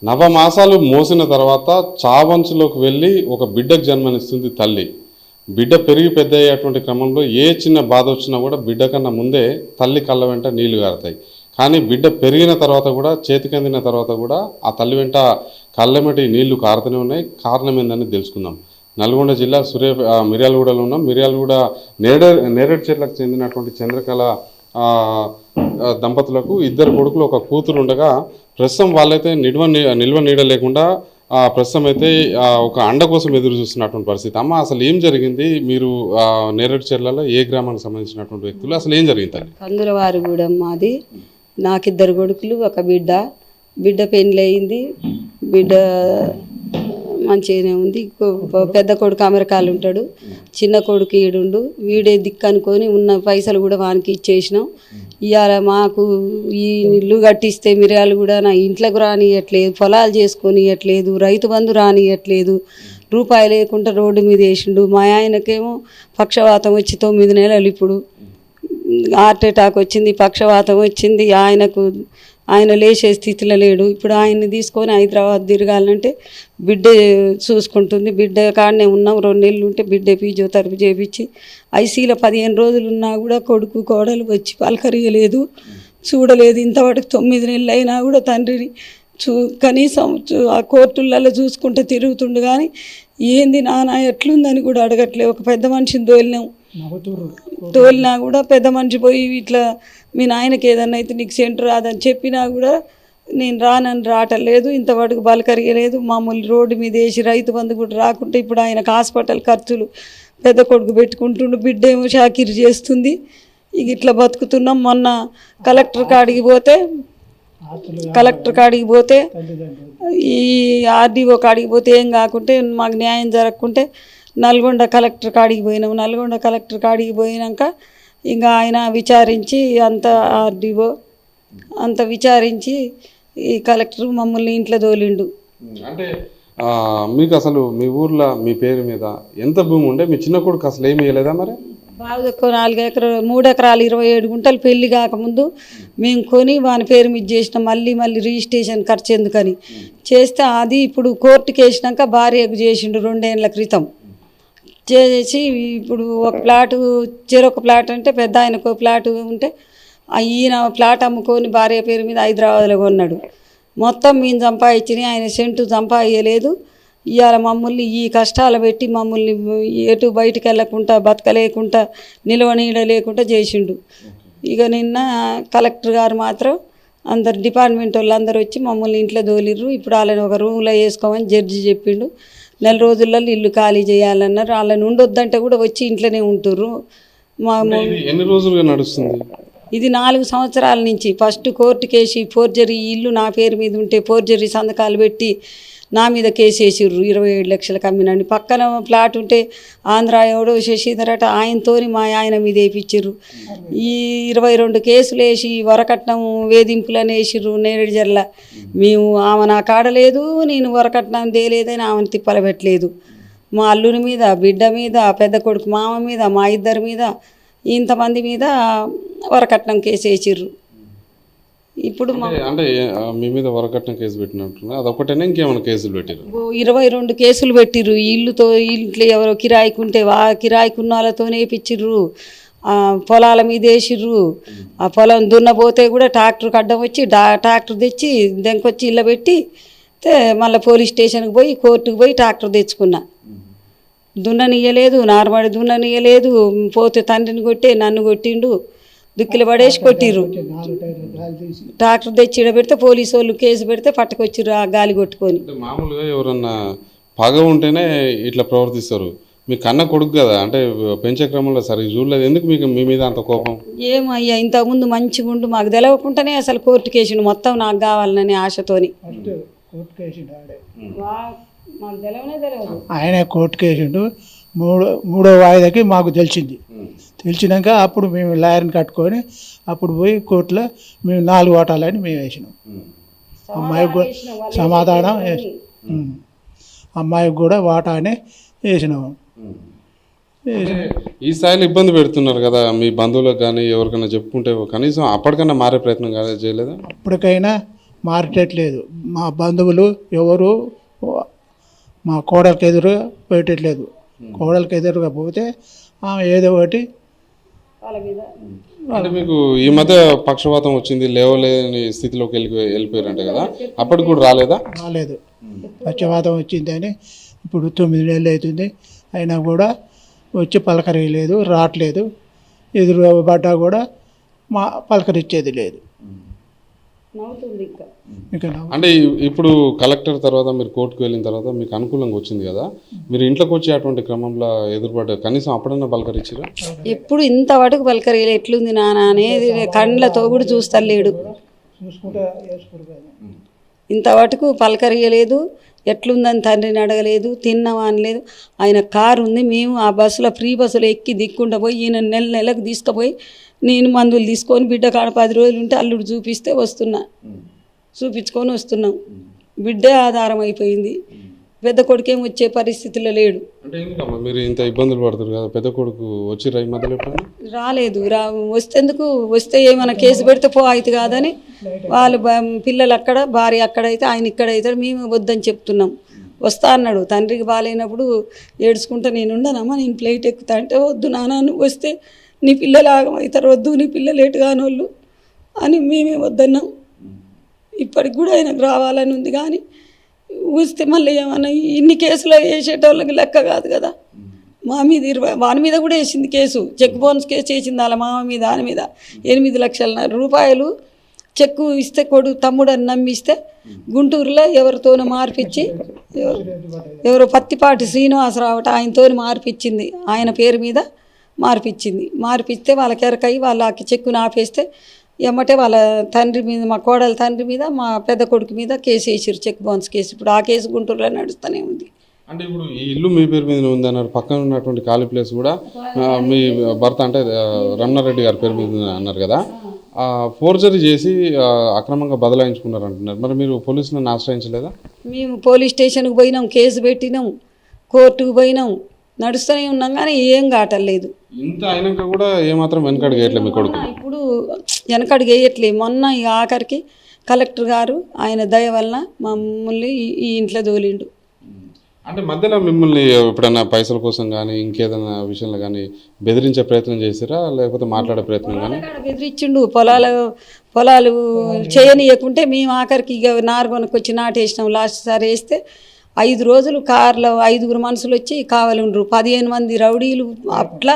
నవమాసాలు మోసిన తర్వాత చావంచులోకి వెళ్ళి ఒక బిడ్డకు జన్మనిస్తుంది తల్లి. బిడ్డ పెరిగి పెద్ద అయ్యేటువంటి క్రమంలో ఏ చిన్న బాధ వచ్చినా కూడా బిడ్డ కన్నా ముందే తల్లి కళ్ళ వెంట నీళ్లు గారుతాయి. కానీ బిడ్డ పెరిగిన తర్వాత కూడా చేతికి అందిన తర్వాత కూడా ఆ తల్లి వెంట కళ్ళెమటి నీళ్లు కారుతూనే ఉన్నాయి. కారణం ఏందని తెలుసుకుందాం. నల్గొండ జిల్లా మిర్యాలగూడలో ఉన్నాం. మిర్యాలగూడ నేరేడు చెట్లకు చెందినటువంటి చంద్రకళ దంపతులకు ఇద్దరు కొడుకులు ఒక కూతురు ఉండగా ప్రస్తుతం వాళ్ళైతే నిల్వ నీడ లేకుండా ప్రస్తుతం అయితే ఒక అండ కోసం ఎదురు చూస్తున్నటువంటి పరిస్థితి. అమ్మ, అసలు ఏం జరిగింది? మీరు నేరేడు చెట్లలో ఏ గ్రామానికి సంబంధించినటువంటి వ్యక్తులు, అసలు ఏం జరిగింది? కందులవారిగూడెం మాది. నాకిద్దరు కొడుకులు, ఒక బిడ్డ పెళ్ళి అయింది. బిడ్డ మంచిగానే ఉంది. పెద్ద కొడుకు అమెరికాలో ఉంటాడు, చిన్న కొడుకు ఈడుండు. వీడే దిక్కు అనుకొని ఉన్న పైసలు కూడా వానికి ఇచ్చేసినాం. ఇవాళ మాకు ఈ ఇల్లు కట్టిస్తే మిరియాలు కూడా నా ఇంట్లోకి రానియట్లేదు, పొలాలు చేసుకొనియట్లేదు, రైతు బంధు రానియట్లేదు, రూపాయి లేకుండా రోడ్డు మీద వేసిండు. మా ఆయనకేమో పక్షవాతం వచ్చి 9 నెలలు, ఇప్పుడు హార్ట్ అటాక్ వచ్చింది, పక్షవాతం వచ్చింది. ఆయన లేచే స్థితిలో లేడు. ఇప్పుడు ఆయన్ని తీసుకొని హైదరాబాద్ తిరగాలంటే బిడ్డ చూసుకుంటుంది. బిడ్డ కాడనే ఉన్నాం. 2 నెలలు ఉంటే బిడ్డ ఫిజియోథెరపీ చేయించి ఐసీలో 15 రోజులు ఉన్నా కూడా కొడుకు కోడలు వచ్చి పలకరియలేదు, చూడలేదు. ఇంతవరకు 9 నెలలు అయినా కూడా తండ్రిని కనీసం ఆ కోర్టులలో చూసుకుంటే తిరుగుతుండు. కానీ ఏంది నాన్న ఎట్లుందని కూడా అడగట్లే. ఒక పెద్ద మనిషిని తోలినా కూడా పెద్ద మనిషి పోయి ఇట్లా మీ నాయనకి ఏదన్నా అయితే నీకు సెంటర్ రాదని చెప్పినా కూడా నేను రావటలేదు. ఇంతవరకు బలకరియలేదు. మామూలు రోడ్డు మీద వేసి రైతు బంధు కూడా రాకుంటే ఇప్పుడు ఆయనకు హాస్పిటల్ ఖర్చులు పెద్ద కొడుకు పెట్టుకుంటుండు, బిడ్డ ఏమో షాకిరి చేస్తుంది. ఇక ఇట్లా బతుకుతున్నాం. మొన్న కలెక్టర్ కాడికి పోతే ఈ ఆర్డీఓ కాడికి పోతే ఏం కాకుంటే మాకు న్యాయం జరగకుంటే నల్గొండ కలెక్టర్ కాడికి పోయినాము. నల్గొండ కలెక్టర్ కాడికి పోయినాక ఇంకా ఆయన విచారించి ఆర్డీఓ విచారించి ఈ కలెక్టర్ మమ్మల్ని ఇంట్లో తోలిండు. అంటే మీకు అసలు మీ ఊర్లో మీ పేరు మీద ఎంత భూమి ఉండే? మీ చిన్న కొడుకు అసలు ఏమి ఇవ్వలేదా? మరి బాగా ఎక్కువ 3 ఎకరాలు 27 గుంటలు పెళ్లి కాకముందు మేము కొని వాని పేరు మీద చేసినాం. మళ్ళీ రిజిస్ట్రేషన్ ఖర్చు ఎందుకని చేస్తే అది ఇప్పుడు కోర్టుకి వేసినాక భార్యకు చేసిండు 2 ఏళ్ల క్రితం. చేసి ఇప్పుడు ఒక చెరొక ప్లాట్ అంటే పెద్ద ఆయనకు ప్లాట్ ఉంటే ఈయన ప్లాట్ అమ్ముకొని భార్య పేరు మీద హైదరాబాద్లో కొన్నాడు. మొత్తం మేము సంపాదించినాయి, ఆయన సెంటు సంపాదించలేదు. ఇవాళ మమ్మల్ని ఈ కష్టాలు పెట్టి మమ్మల్ని ఎటు బయటికి వెళ్ళకుండా బతకలేకుండా నిల్వ నీడ లేకుండా చేసిండు. ఇక నిన్న కలెక్టర్ గారు మాత్రం అందరు డిపార్ట్మెంట్ వాళ్ళు అందరూ వచ్చి మమ్మల్ని ఇంట్లో దోలిర్రు. ఇప్పుడు వాళ్ళని ఒక రూమ్లో వేసుకోమని జడ్జి చెప్పిండు. 4 రోజులలో ఇల్లు ఖాళీ చేయాలన్నారు. వాళ్ళని ఉండొద్దంటే కూడా వచ్చి ఇంట్లోనే ఉంటుర్రు. ఎన్ని రోజులుగా నడుస్తుంది ఇది? 4 సంవత్సరాల నుంచి. ఫస్ట్ కోర్టు కేసు ఫోర్జరీ, ఇల్లు నా పేరు మీద ఉంటే ఫోర్జరీ సంతకాలు పెట్టి నా మీద కేసు వేసిర్రు. 27 లక్షలకు అమ్మినండి. పక్కన ప్లాట్ ఉంటే ఆంధ్ర ఎవడో శశిధర్ అట, ఆయనతోని మా ఆయన మీద వేయించిర్రు. ఈ 22 కేసులు వేసి వరకట్నం వేధింపులని వేసిర్రు నేరేడుజర్ల. మేము ఆమె నా కాడలేదు, నేను వరకట్నం తేలేదని ఆమెను తిప్పల పెట్టలేదు. మా అల్లుని మీద, బిడ్డ మీద, పెద్ద కొడుకు మామ మీద, మా ఇద్దరి మీద, ఇంతమంది మీద వరకట్నం కేసు వేసిర్రు. ఇప్పుడు అంటే మీ మీద వరకట్నం కేసు పెట్టినట్టున్నా అదొకటేనా, ఇంకేమైనా కేసులు పెట్టారు? 22 కేసులు పెట్టిర్రు. ఇంట్లో ఎవరో కిరాయికుంటే కిరాయికున్న వాళ్ళతో వేయించిర్రు. పొలాల మీద వేసిర్రు. ఆ పొలం దున్నపోతే కూడా ట్రాక్టర్కి అడ్డం వచ్చి ట్రాక్టర్ తెచ్చి దెంకొచ్చి ఇళ్ళ పెట్టి మళ్ళీ పోలీస్ స్టేషన్కి పోయి కోర్టుకు పోయి ట్రాక్టర్ తెచ్చుకున్నా. దున్ననియలేదు, నార్మల్ దున్ననియలేదు. పోతే తండ్రిని కొట్టే నన్ను కొట్టిండు. దుక్కిలు పడేసి కొట్టిర్రు. ట్రాక్టర్ తెచ్చి ఇడ పెడితే పోలీసు వాళ్ళు కేసు పెడితే పట్టుకొచ్చిర్రు ఆ గాలి కొట్టుకొని. మామూలుగా ఎవరన్నా పగ ఉంటేనే ఇట్లా ప్రవర్తిస్తారు. మీ కన్న కొడుకు కదా, అంటే పెంచే క్రమంలో సరిగ్గా చూడలేదు. ఎందుకు మీకు మీ మీద అంత కోపం? ఏమయ్యా, ఇంతకుముందు మంచిగా ఉండు, మాకు తెలవకుండానే అసలు కోర్టు కేసిండు మొత్తం నాకు కావాలనే ఆశతోని. ఆయన కోర్టు కేసిండు. మూడో వాయిదాకి మాకు తెలిసినాక అప్పుడు మేము లాయర్ని కట్టుకొని అప్పుడు పోయి కోర్టులో మేము 4 ఓటాలని మేము వేసినాం. అమ్మాయికి కూడా సమాధానం, అమ్మాయికి కూడా వాటానే వేసినాము. ఈ స్థాయిలో ఇబ్బంది పెడుతున్నారు కదా మీ బంధువులకు కానీ ఎవరికైనా చెప్పుకుంటే కనీసం అప్పటికైనా మారే ప్రయత్నం చేయలేదా? అప్పటికైనా మారటట్లేదు. మా బంధువులు ఎవరు మా కోడలికి ఎదురుగా పోయేటట్లేదు. కోడలికి ఎదురుగా పోతే ఆమె ఏదో ఒకటి అంటే మీకు ఈ మధ్య పక్షవాతం వచ్చింది, లేవలేని స్థితిలోకి వెళ్ళిపోయారంట కదా, అప్పటికి కూడా రాలేదా? రాలేదు. పక్షవాతం వచ్చిందని ఇప్పుడు 9 నెలలు అవుతుంది. అయినా కూడా వచ్చి పలకరియలేదు, రావట్లేదు. ఎదురు పడ్డా కూడా మా పలకరించేది లేదు. ఇంకా అంటే ఇప్పుడు కలెక్టర్ తర్వాత మీరు కోర్టుకు వెళ్ళిన తర్వాత మీకు అనుకూలంగా వచ్చింది కదా, మీరు ఇంట్లోకి వచ్చే అటువంటి క్రమంలో ఎదురుపడ్డ కనీసం అప్పుడన్నా పలకరించారా? ఎప్పుడు ఇంతవరకు పలకరియలే. ఎట్లుంది నాన్న అనేది కండ్లతో కూడా చూస్తలేడు. ఇంతవరకు పలకరియలేదు. ఎట్లుందని తండ్రిని అడగలేదు, తిన్నావా అనలేదు. ఆయన కారు ఉంది, మేము ఆ బస్సులో ఫ్రీ బస్సులో ఎక్కి దిక్కుండా పోయి ఈయన నెలకు తీసుకుపోయి నేను మందులు తీసుకొని బిడ్డ కాడ 10 రోజులు ఉంటే అల్లుడు చూపిస్తే చూపించుకొని వస్తున్నాం. బిడ్డే ఆధారం అయిపోయింది. పెద్ద కొడుకేం వచ్చే పరిస్థితిలో లేడు. అంటే ఎందుకమ్మా మీరు ఇంత ఇబ్బందులు పడుతున్నారు కదా, పెద్ద కొడుకు వచ్చి రై మధ్యలో ఎప్పుడైనా రాలేదు. వస్తేందుకు, వస్తే ఏమైనా కేసు పెడితే అయితే కాదని వాళ్ళు పిల్లలు అక్కడ, భార్య అక్కడైతే ఆయన ఇక్కడ అవుతాడు, మేము వద్దని చెప్తున్నాం. వస్తా అన్నాడు. తండ్రికి బాగాలేనప్పుడు ఏడ్చుకుంటా నేను ఉండనమ్మా, నేను ఫ్లైట్ ఎక్కుతా అంటే వద్దు నాన్న, నువ్వు వస్తే నీ పిల్లలు ఆగమవుతారు, వద్దు నీ పిల్లలు ఎటు కానోళ్ళు అని మేమే వద్దన్నాం. ఇప్పటికి కూడా ఆయనకు రావాలని ఉంది, కానీ వస్తే మళ్ళీ ఏమన్నా ఇన్ని కేసులు వేసేటోళ్ళకి లెక్క కాదు కదా. మా మీద వాని మీద కూడా వేసింది కేసు, చెక్ బౌన్స్ కేసు వేసింది వాళ్ళ మామ మీద. దాని మీద 8,00,000 రూపాయలు చెక్కు ఇస్తే తమ్ముడు అని నమ్మిస్తే గుంటూరులో ఎవరితోనో మార్పిచ్చి, ఎవరో పత్తిపాటి శ్రీనివాసరావు ఆయనతో మార్పిచ్చింది, ఆయన పేరు మీద మార్పిస్తే వాళ్ళకి ఎరకయి వాళ్ళకి చెక్కుని ఆపేస్తే ఎమ్మటే వాళ్ళ తండ్రి మీద, మా కోడల తండ్రి మీద, మా పెద్ద కొడుకు మీద కేసు వేసారు, చెక్ బౌన్స్ కేసు. ఇప్పుడు ఆ కేసు గుంటూరులో నడుస్తూనే ఉంది. అంటే ఇప్పుడు ఈ ఇల్లు మీ పేరు మీద ఉంది అన్నారు, పక్కన ఉన్నటువంటి ఖాళీ ప్లేస్ కూడా మీ భర్త అంటే రమణారెడ్డి గారి పేరు మీద అన్నారు కదా, ఫోర్జరీ చేసి అక్రమంగా బదలాయించుకున్నారు అంటున్నారు. మరి మీరు పోలీసులను ఆశ్రయించలేదా? మేము పోలీస్ స్టేషన్కి పోయినాం, కేసు పెట్టినాం, కోర్టుకు పోయినాం, నడుస్తూనే ఉన్నాం, కానీ ఏం కావట్లేదు. ఇంత అయినాక కూడా ఏమాత్రం వెనకడుగు వేయట్లేదు మీ కొడుకు? ఇప్పుడు వెనకడుగు వేయట్లేదు. మొన్న ఇక ఆఖరికి కలెక్టర్ గారు ఆయన దయ వలన మమ్మల్ని ఈ ఇంట్లో దోలిండు. అంటే మధ్యలో మిమ్మల్ని ఎప్పుడైనా పైసల కోసం కానీ ఇంకేదైనా విషయంలో కానీ బెదిరించే ప్రయత్నం చేసిరా, లేకపోతే మాట్లాడే ప్రయత్నం కానీ? బెదిరించిండు. పొలాలు చేయనీయకుంటే మేము ఆఖరికి ఇక నారుగొనకు వచ్చి నాటేసినాం. లాస్ట్ సారి వేస్తే 5 రోజులు కార్లో 5 మనుషులు వచ్చి కావాలండ్రు, 15 మంది రౌడీలు అట్లా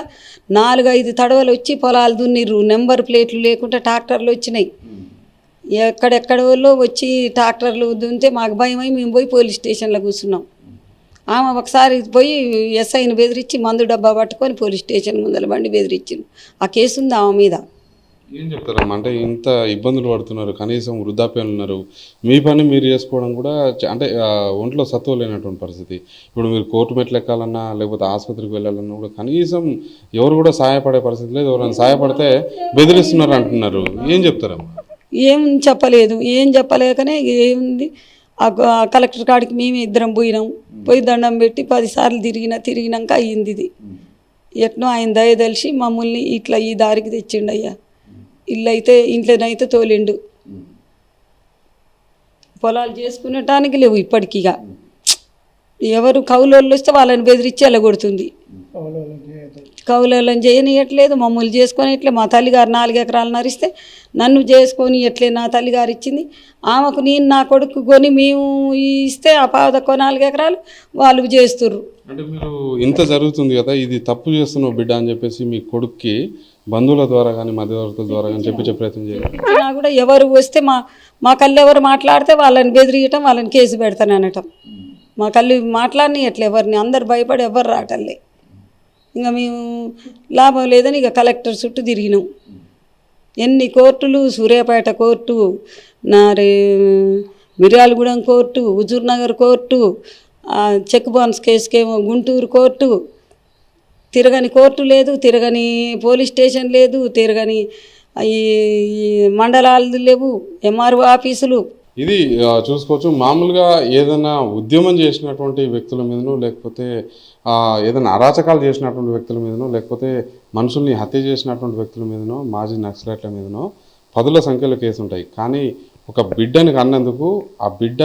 4-5 తడవలు వచ్చి పొలాలు దున్నిర్రు. నెంబర్ ప్లేట్లు లేకుండా ట్రాక్టర్లు వచ్చినాయి. ఎక్కడెక్కడో వచ్చి ట్రాక్టర్లు దున్నితే మాకు భయమై మేము పోయి పోలీస్ స్టేషన్లో కూర్చున్నాం. ఆమె ఒకసారి పోయి ఎస్ఐని బెదిరించి మందు డబ్బా పట్టుకొని పోలీస్ స్టేషన్ ముందర బండి బెదిరించింది. ఆ కేసు ఉంది ఆమె మీద. ఏం చెప్తారమ్మా, అంటే ఇంత ఇబ్బందులు పడుతున్నారు, కనీసం వృద్ధాప్యాలు ఉన్నారు, మీ పని మీరు చేసుకోవడం కూడా అంటే ఒంట్లో సత్వ లేనటువంటి పరిస్థితి. ఇప్పుడు మీరు కోర్టు మెట్లు ఎక్కాలన్నా లేకపోతే ఆసుపత్రికి వెళ్ళాలన్నా కూడా కనీసం ఎవరు కూడా సహాయపడే పరిస్థితి లేదు. ఎవరైనా సహాయపడితే బెదిరిస్తున్నారు అంటున్నారు. ఏం చెప్తారమ్మా? ఏం చెప్పలేదు. ఏం చెప్పలేకనే ఏముంది, ఆ కలెక్టర్ కాడికి మేము 2 పోయినాం. పోయి దండం పెట్టి 10 సార్లు తిరిగినాక అయ్యింది ఇది. ఎట్నో ఆయన దయ తెలిసి మమ్మల్ని ఇట్లా ఈ దారికి తెచ్చిండు అయ్యా. ఇంట్లోనైతే తోలిండు. పొలాలు చేసుకునేటానికి లేవు ఇప్పటికిగా. ఎవరు కౌలోళ్ళు వస్తే వాళ్ళని బెదిరించి వెళ్ళగొడుతుంది. కౌలోళ్ళని చేయనియట్లేదు, మమ్మల్ని చేసుకొని మా తల్లిగారు 4 ఎకరాలు నరిస్తే నన్ను చేసుకొని నా తల్లిగారు ఇచ్చింది. ఆమెకు నేను నా కొడుకు కొని మేము ఇస్తే ఆ పాదకు 4 ఎకరాలు వాళ్ళు చేస్తుర్రు. అంటే మీరు ఇంత జరుగుతుంది కదా, ఇది తప్పు చేస్తున్నావు బిడ్డ అని చెప్పేసి మీ కొడుక్కి బంధువుల ద్వారా కానీ మధ్యవర్తుల ద్వారా కానీ చెప్పే ప్రయత్నం చేయాలి. కూడా ఎవరు వస్తే మా కళ్ళు ఎవరు మాట్లాడితే వాళ్ళని బెదిరియటం, వాళ్ళని కేసు పెడతాను అనటం. మా కళ్ళు మాట్లాడినట్లే ఎవరిని, అందరు భయపడి ఎవరు రావటంలే. ఇంకా మేము లాభం లేదని ఇక కలెక్టర్ చుట్టూ తిరిగినాం. ఎన్ని కోర్టులు, Suryapet court, Miryalagudem court, Huzurnagar court, check bounce కేసుకేమో గుంటూరు కోర్టు, తిరగని కోర్టు లేదు, తిరగని పోలీస్ స్టేషన్ లేదు, తిరగని ఈ మండలాలు లేవు, ఎంఆర్ఓ ఆఫీసులు. ఇది చూసుకోవచ్చు. మామూలుగా ఏదైనా ఉద్యమం చేసినటువంటి వ్యక్తుల మీదనో, లేకపోతే ఏదైనా అరాచకాలు చేసినటువంటి వ్యక్తుల మీదనో, లేకపోతే మనుషుల్ని హత్య చేసినటువంటి వ్యక్తుల మీదనో, మాజీ నక్సలైట్ల మీదనో 10ల సంఖ్యలో కేసు ఉంటాయి. కానీ ఒక బిడ్డని కన్నందుకు ఆ బిడ్డ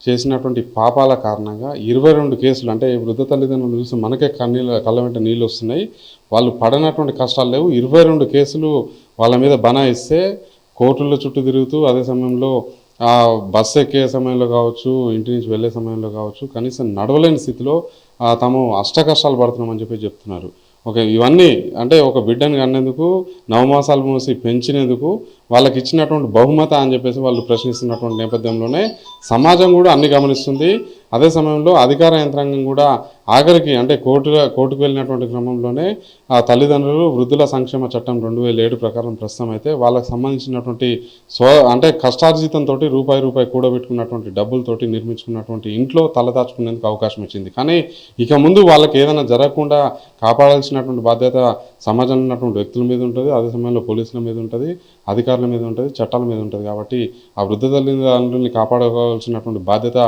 చేసినటువంటి పాపాల కారణంగా 22 కేసులు, అంటే వృద్ధ తల్లిదండ్రులు చూసి మనకే కళ్ళ వెంట నీళ్ళు వస్తున్నాయి. వాళ్ళు పడినటువంటి కష్టాలు లేవు. 22 కేసులు వాళ్ళ మీద బనాయిస్తే కోర్టుల చుట్టూ తిరుగుతూ, అదే సమయంలో బస్సు ఎక్కే సమయంలో కావచ్చు, ఇంటి నుంచి వెళ్ళే సమయంలో కావచ్చు, కనీసం నడవలేని స్థితిలో తాము అష్టకష్టాలు పడుతున్నామని చెప్పి చెప్తున్నారు. ఓకే, ఇవన్నీ అంటే ఒక బిడ్డని కన్నేందుకు, నవమాసాలు మోసి పెంచినందుకు వాళ్ళకి ఇచ్చినటువంటి బహుమతి అని చెప్పేసి వాళ్ళు ప్రశ్నిస్తున్నటువంటి నేపథ్యంలోనే సమాజం కూడా అన్ని గమనిస్తుంది. అదే సమయంలో అధికార యంత్రాంగం కూడా ఆఖరికి అంటే కోర్టుకు వెళ్ళినటువంటి క్రమంలోనే ఆ తల్లిదండ్రులు వృద్ధుల సంక్షేమ చట్టం 2007 ప్రకారం ప్రస్తుతం అయితే వాళ్ళకి సంబంధించినటువంటి అంటే కష్టార్జితంతో రూపాయి కూడబెట్టుకున్నటువంటి డబ్బులతోటి నిర్మించుకున్నటువంటి ఇంట్లో తలదాచుకునేందుకు అవకాశం ఇచ్చింది. కానీ ఇక ముందు వాళ్ళకి ఏదైనా జరగకుండా కాపాడాల్సినటువంటి బాధ్యత సమాజంలో ఉన్నటువంటి వ్యక్తుల మీద ఉంటుంది, అదే సమయంలో పోలీసుల మీద ఉంటుంది, అధికారుల మీద ఉంటుంది, చట్టాల మీద ఉంటుంది. కాబట్టి ఆ వృద్ధ తల్లిదండ్రులని కాపాడుకోవాల్సినటువంటి బాధ్యత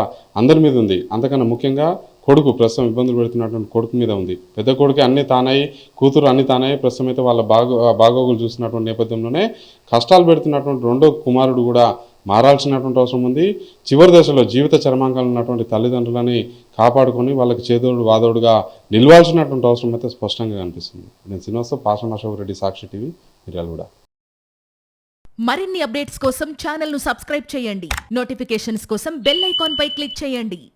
అందరి మీద ఉంది. అంతకన్నా ముఖ్యంగా కొడుకు, ప్రస్తుతం ఇబ్బందులు పెడుతున్నటువంటి కొడుకు మీద ఉంది. పెద్ద కొడుకు అన్ని తానై, కూతురు అన్ని తానై, ప్రస్తుతం అయితే వాళ్ళ బాగోగులు చూస్తున్నటువంటి నేపథ్యంలోనే కష్టాలు పెడుతున్నటువంటి రెండో కుమారుడు కూడా మారాల్సినటువంటి అవసరం ఉంది. చివరి దశలో జీవిత చరమాంకాలు ఉన్నటువంటి తల్లిదండ్రులని కాపాడుకొని వాళ్ళకి చేదోడు వాదోడుగా నిలవాల్సినటువంటి అవసరం అయితే స్పష్టంగా కనిపిస్తుంది. నేను శ్రీనివాస పాషం అశోక్ రెడ్డి, సాక్షి టీవీ, మిర్యాలగూడ. మరిన్ని అప్డేట్స్ కోసం ఛానల్ ను సబ్స్క్రైబ్ చేయండి. నోటిఫికేషన్స్ కోసం బెల్ ఐకాన్ పై క్లిక్ చేయండి.